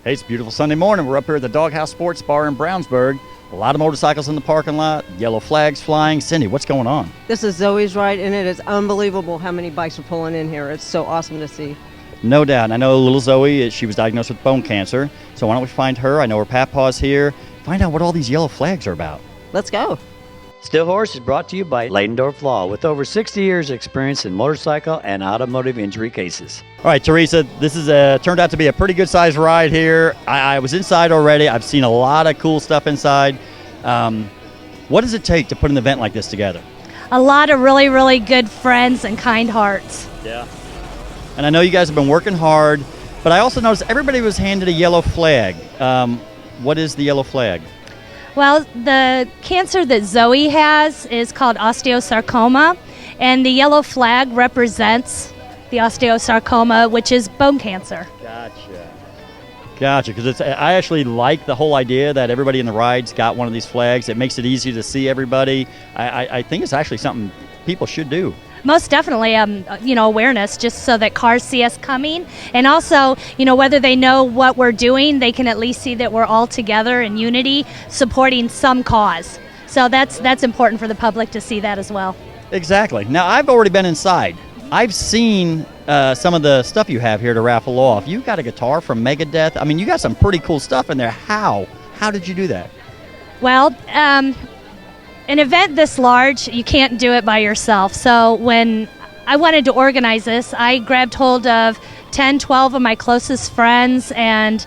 Hey, it's a beautiful Sunday morning. We're up here at the Doghouse Sports Bar in Brownsburg. A lot of motorcycles in the parking lot, yellow flags flying. Cindy, what's going on? This is Zoey's ride, and it is unbelievable how many bikes are pulling in here. It's so awesome to see. No doubt. And I know little Zoe, she was diagnosed with bone cancer. So why don't we find her? I know her papa's here. Find out what all these yellow flags are about. Let's go. Still Horse is brought to you by Leidendorf Law with over 60 years experience in motorcycle and automotive injury cases. All right, Teresa, this is turned out to be a pretty good sized ride here. I was inside already. I've seen a lot of cool stuff inside. What does it take to put an event like this together? A lot of really, really good friends and kind hearts. Yeah. And I know you guys have been working hard, but I also noticed everybody was handed a yellow flag. What is the yellow flag? Well, the cancer that Zoe has is called osteosarcoma, and the yellow flag represents the osteosarcoma, which is bone cancer. Gotcha, because I actually like the whole idea that everybody in the ride's got one of these flags. It makes it easy to see everybody. I think it's actually something people should do. Most definitely, awareness, just so that cars see us coming, and also, whether they know what we're doing, they can at least see that we're all together in unity, supporting some cause. So that's important for the public to see that as well. Exactly. Now, I've already been inside. I've seen some of the stuff you have here to raffle off. You got a guitar from Megadeth. I mean, you got some pretty cool stuff in there. How did you do that? Well, an event this large, you can't do it by yourself. So when I wanted to organize this, I grabbed hold of 10, 12 of my closest friends, and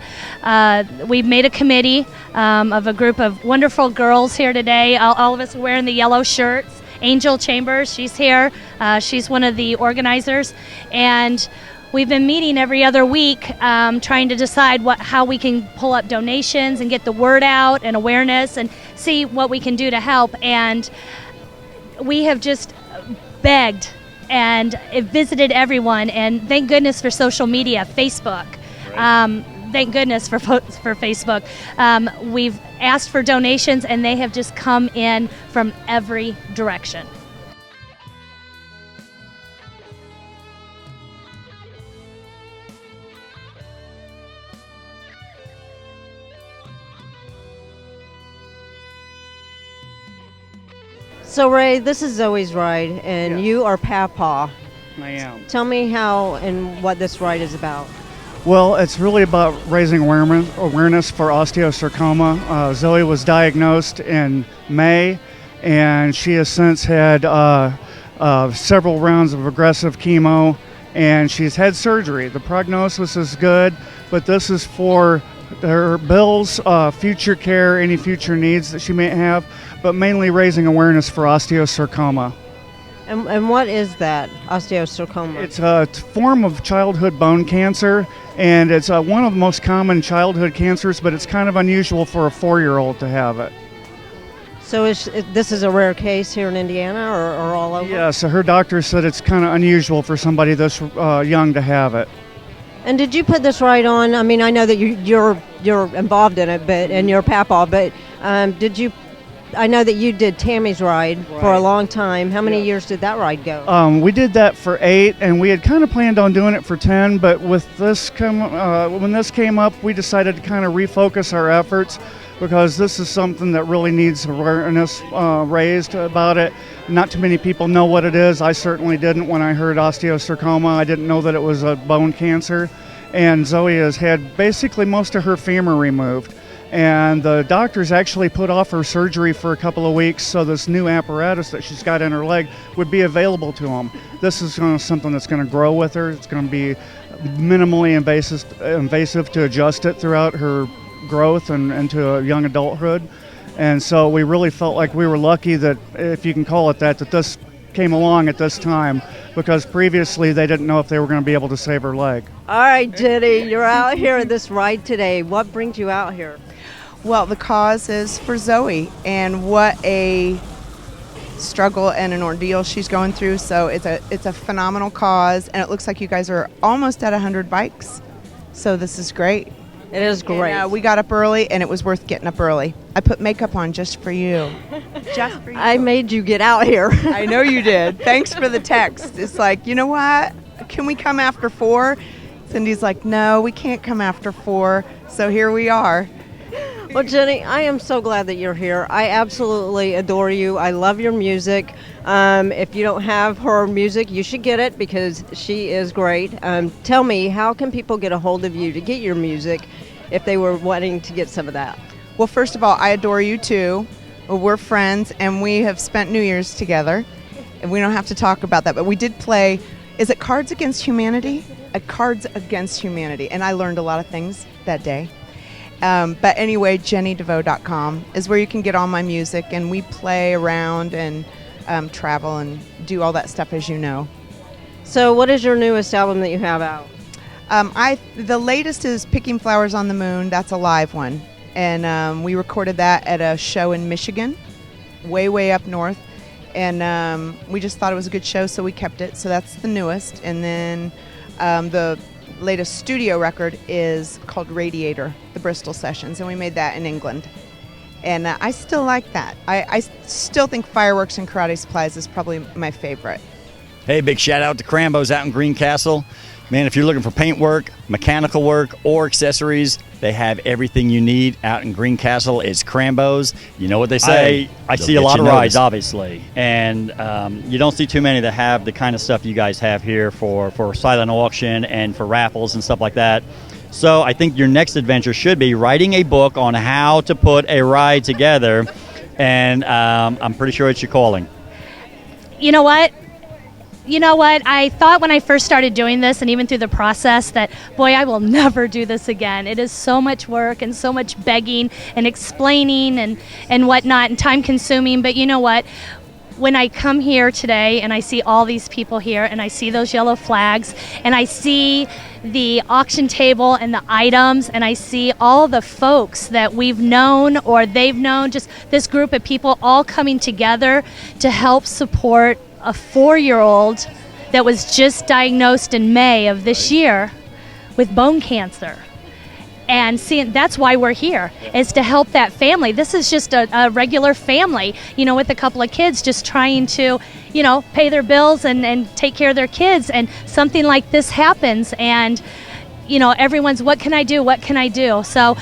we made a committee of a group of wonderful girls here today. All of us are wearing the yellow shirts. Angel Chambers, she's here. She's one of the organizers. And we've been meeting every other week trying to decide how we can pull up donations and get the word out and awareness and see what we can do to help. And we have just begged and visited everyone, and thank goodness for social media, Facebook. Right. Thank goodness for Facebook. We've asked for donations, and they have just come in from every direction. So, Ray, this is Zoey's ride, and Yes. you are Papa. I am. Tell me how and what this ride is about. Well, it's really about raising awareness for osteosarcoma. Zoey was diagnosed in May, and she has since had several rounds of aggressive chemo, and she's had surgery. The prognosis is good, but this is for her bills, future care, any future needs that she may have, but mainly raising awareness for osteosarcoma. And what is that, osteosarcoma? It's a form of childhood bone cancer, and it's one of the most common childhood cancers, but it's kind of unusual for a 4-year-old to have it. So this is a rare case here in Indiana or all over? Yeah, so her doctor said it's kind of unusual for somebody this young to have it. And did you put this ride on? I mean, I know that you're involved in it, and you're Papa, but did you? I know that you did Tammy's ride for a long time. How many years did that ride go? We did that for 8, and we had kind of planned on doing it for 10, but with this when this came up, we decided to kind of refocus our efforts, because this is something that really needs awareness raised about it. Not too many people know what it is. I certainly didn't when I heard osteosarcoma. I didn't know that it was a bone cancer, and Zoey has had basically most of her femur removed. And the doctors actually put off her surgery for a couple of weeks so this new apparatus that she's got in her leg would be available to them. This is something that's going to grow with her. It's going to be minimally invasive to adjust it throughout her growth and into a young adulthood. And so we really felt like we were lucky that, if you can call it that this came along at this time, because previously they didn't know if they were going to be able to save her leg. All right, Diddy, you're out here at this ride today. What brings you out here? Well, the cause is for Zoey, and what a struggle and an ordeal she's going through. So it's a phenomenal cause, and it looks like you guys are almost at 100 bikes. So this is great. It is great. And, we got up early, and it was worth getting up early. I put makeup on just for you. Just for you. I made you get out here. I know you did. Thanks for the text. It's like, you know what? Can we come after 4? Cindy's like, no, we can't come after 4. So here we are. Well, Jenny, I am so glad that you're here. I absolutely adore you. I love your music. If you don't have her music, you should get it because she is great. Tell me, how can people get a hold of you to get your music if they were wanting to get some of that? Well, first of all, I adore you too. We're friends, and we have spent New Year's together. And we don't have to talk about that, but we did play, is it Cards Against Humanity? Cards Against Humanity, and I learned a lot of things that day. But anyway, jennydevoe.com is where you can get all my music, and we play around and travel and do all that stuff, as you know. So what is your newest album that you have out? The latest is Picking Flowers on the Moon. That's a live one. And we recorded that at a show in Michigan, way up north. And we just thought it was a good show, so we kept it. So that's the newest. And then the latest studio record is called Radiator, the Bristol Sessions. And we made that in England. And I still like that. I still think Fireworks and Karate Supplies is probably my favorite. Hey, big shout out to Crambo's out in Greencastle. Man, if you're looking for paint work, mechanical work, or accessories, they have everything you need out in Greencastle. It's Crambo's. You know what they say. I see a lot of rides, obviously. And you don't see too many that have the kind of stuff you guys have here for silent auction and for raffles and stuff like that. So I think your next adventure should be writing a book on how to put a ride together. And I'm pretty sure it's your calling. You know what? I thought when I first started doing this, and even through the process, that, boy, I will never do this again. It is so much work and so much begging and explaining and whatnot and time consuming. But you know what? When I come here today and I see all these people here and I see those yellow flags and I see the auction table and the items and I see all the folks that we've known or they've known, just this group of people all coming together to help support a 4-year-old that was just diagnosed in May of this year with bone cancer. And seeing, that's why we're here, is to help that family. This is just a regular family, with a couple of kids just trying to, pay their bills and take care of their kids. And something like this happens and, everyone's, what can I do? What can I do? So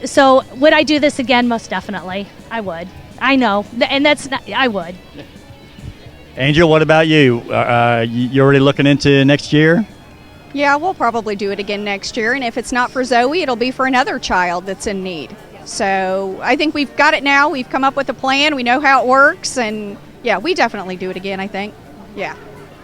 would I do this again? Most definitely. I would. I know. And I would. Angel, what about you? You already looking into next year? Yeah, we'll probably do it again next year, and if it's not for Zoey, it'll be for another child that's in need. So I think we've got it now. We've come up with a plan. We know how it works, and yeah, we definitely do it again, I think. Yeah.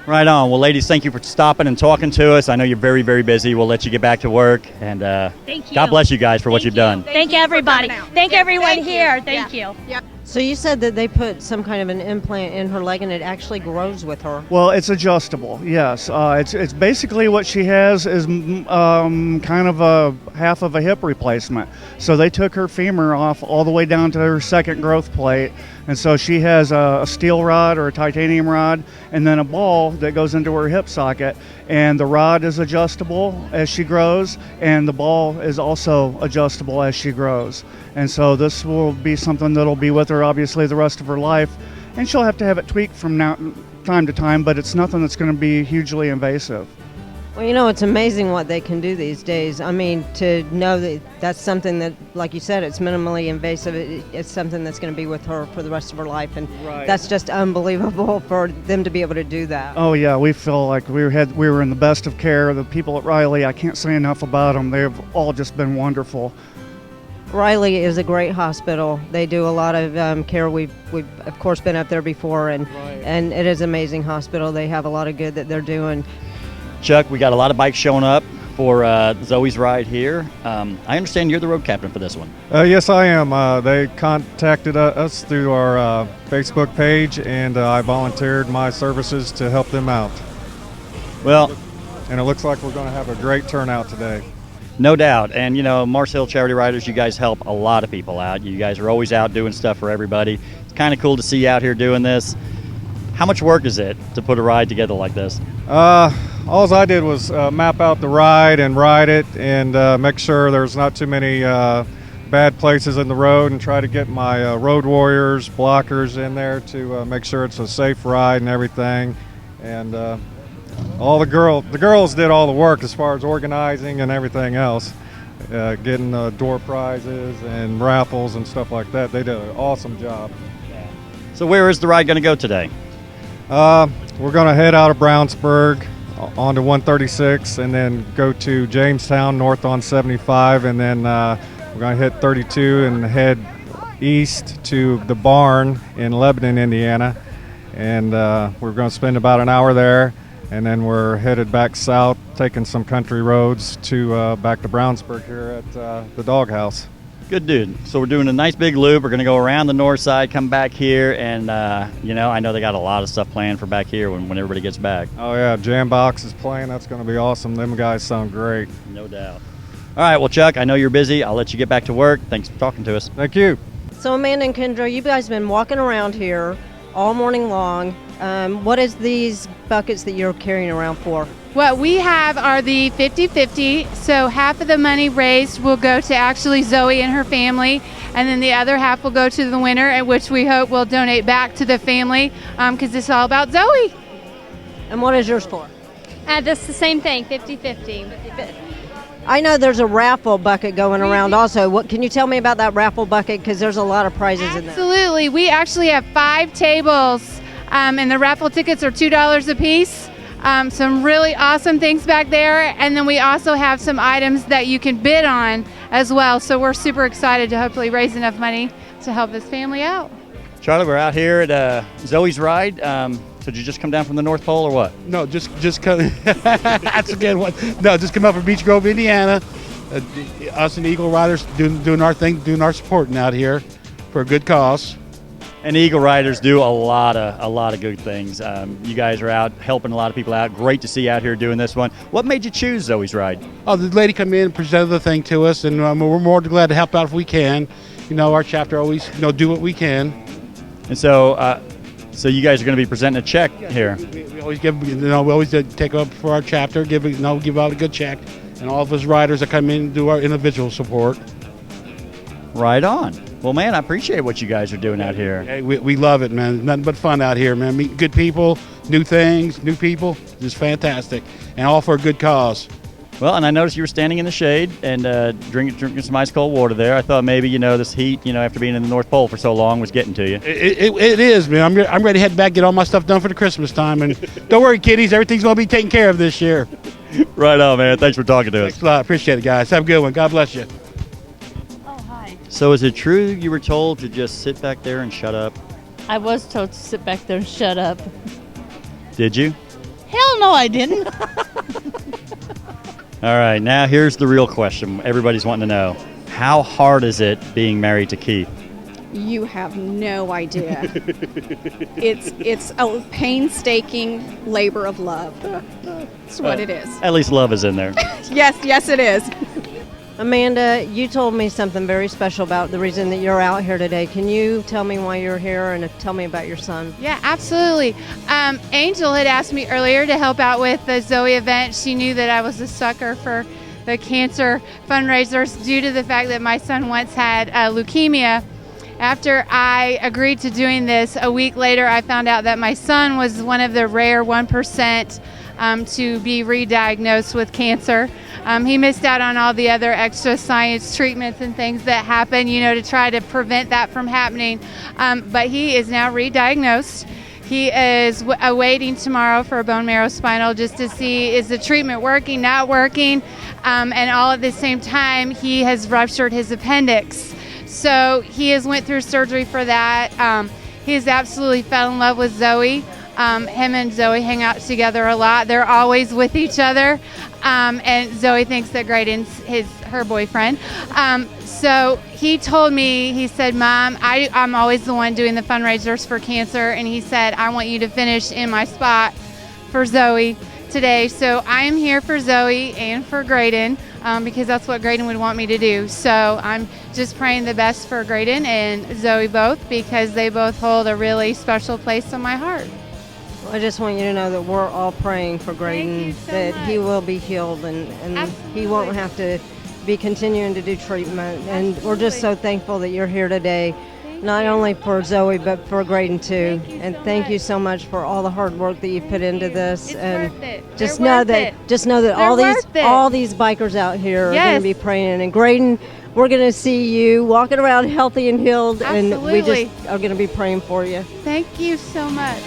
Right on. Well, ladies, thank you for stopping and talking to us. I know you're very, very busy. We'll let you get back to work, and thank you. God bless you guys for what you've done. Thank everybody. Thank everyone here. Thank you. Yep. So you said that they put some kind of an implant in her leg and it actually grows with her. Well, it's adjustable, yes. It's basically what she has is kind of a half of a hip replacement. So they took her femur off all the way down to her second growth plate. And so she has a steel rod or a titanium rod and then a ball that goes into her hip socket. And the rod is adjustable as she grows, and the ball is also adjustable as she grows. And so this will be something that'll be with her obviously the rest of her life. And she'll have to have it tweaked from time to time, but it's nothing that's going to be hugely invasive. Well, it's amazing what they can do these days. I mean, to know that that's something that, like you said, it's minimally invasive. It's something that's going to be with her for the rest of her life, and that's just unbelievable for them to be able to do that. Oh yeah, we feel like we were in the best of care. The people at Riley, I can't say enough about them. They've all just been wonderful. Riley is a great hospital. They do a lot of care. We've of course been up there before, and it is an amazing hospital. They have a lot of good that they're doing. Chuck, we got a lot of bikes showing up for Zoey's ride here. I understand you're the road captain for this one. Yes, I am. They contacted us through our Facebook page, and I volunteered my services to help them out. Well, and it looks like we're going to have a great turnout today. No doubt. And, Mars Hill Charity Riders, you guys help a lot of people out. You guys are always out doing stuff for everybody. It's kind of cool to see you out here doing this. How much work is it to put a ride together like this? All I did was map out the ride and ride it and make sure there's not too many bad places in the road, and try to get my road warriors, blockers in there to make sure it's a safe ride and everything. And all the girls did all the work as far as organizing and everything else. getting door prizes and raffles and stuff like that. They did an awesome job. So where is the ride going to go today? We're going to head out of Brownsburg onto 136 and then go to Jamestown north on 75, and then we're going to hit 32 and head east to the barn in Lebanon, Indiana, and we're going to spend about an hour there, and then we're headed back south, taking some country roads to back to Brownsburg here at the doghouse. Good dude. So we're doing a nice big loop. We're going to go around the north side, come back here, and I know they got a lot of stuff planned for back here when everybody gets back. Oh yeah, Jambox is playing. That's going to be awesome. Them guys sound great. No doubt. All right, well, Chuck, I know you're busy. I'll let you get back to work. Thanks for talking to us. Thank you. So Amanda and Kendra, you guys have been walking around here all morning long. What is these buckets that you're carrying around for? What we have are the 50-50, so half of the money raised will go to actually Zoey and her family, and then the other half will go to the winner, and which we hope will donate back to the family, because it's all about Zoey. And what is yours for? That's the same thing, 50-50. I know there's a raffle bucket going around also. What can you tell me about that raffle bucket? Because there's a lot of prizes in there. Absolutely. We actually have 5 tables, and the raffle tickets are $2 a piece. Some really awesome things back there, and then we also have some items that you can bid on as well. So we're super excited to hopefully raise enough money to help this family out. Charlie, we're out here at Zoey's ride. So did you just come down from the North Pole or what? No, just come. That's a good one. No, just come up from Beech Grove, Indiana. Us and Eagle Riders doing our thing, doing our supporting out here for a good cause. And Eagle Riders do a lot of good things. You guys are out helping a lot of people out. Great to see you out here doing this one. What made you choose Zoey's ride? Oh, the lady come in and presented the thing to us, and we're more than glad to help out if we can. Our chapter always do what we can. And so you guys are going to be presenting a check here. We always give, we always take up for our chapter, give out a good check, and all of us riders that come in do our individual support. Right on. Well, man, I appreciate what you guys are doing out here. Hey, we love it, man. Nothing but fun out here, man. Meeting good people, new things, new people. Just fantastic, and all for a good cause. Well, and I noticed you were standing in the shade and drinking some ice cold water there. I thought maybe this heat, after being in the North Pole for so long, was getting to you. It is, man. I'm ready to head back, get all my stuff done for the Christmas time, and don't worry, kiddies, everything's gonna be taken care of this year. Right on, man. Thanks for talking to us. Thanks a lot. Appreciate it, guys. Have a good one. God bless you. Oh, hi. So is it true you were told to just sit back there and shut up? I was told to sit back there and shut up. Did you? Hell no, I didn't. All right, now here's the real question everybody's wanting to know. How hard is it being married to Keith? You have no idea. It's a painstaking labor of love. That's what it is. At least love is in there. Yes, it is. Amanda, you told me something very special about the reason that you're out here today. Can you tell me why you're here and tell me about your son? Yeah, absolutely. Angel had asked me earlier to help out with the Zoey event. She knew that I was a sucker for the cancer fundraisers due to the fact that my son once had leukemia. After I agreed to doing this, a week later I found out that my son was one of the rare 1% to be re-diagnosed with cancer. He missed out on all the other extra science treatments and things that happen, to try to prevent that from happening. But he is now re-diagnosed. He is awaiting tomorrow for a bone marrow spinal just to see is the treatment working, not working, and all at the same time he has ruptured his appendix. So he has went through surgery for that. He has absolutely fell in love with Zoey. Him and Zoey hang out together a lot. They're always with each other, and Zoey thinks that Graydon's her boyfriend. So he told me, he said, Mom, I'm always the one doing the fundraisers for cancer, and he said, I want you to finish in my spot for Zoey today. So I am here for Zoey and for Graydon, because that's what Graydon would want me to do. So I'm just praying the best for Graydon and Zoey both, because they both hold a really special place in my heart. I just want you to know that we're all praying for Graydon, that he will be healed and he won't have to be continuing to do treatment. And we're just so thankful that you're here today. not only for Zoey but for Graydon too. And thank you so much for all the hard work that you put into this. It's and worth it. just They're know worth that it. just know that They're all these worth it. all these bikers out here are going Yes. to be praying. And Graydon, we're going to see you walking around healthy and healed, and we Absolutely. just are going to be praying for you. Thank you so much.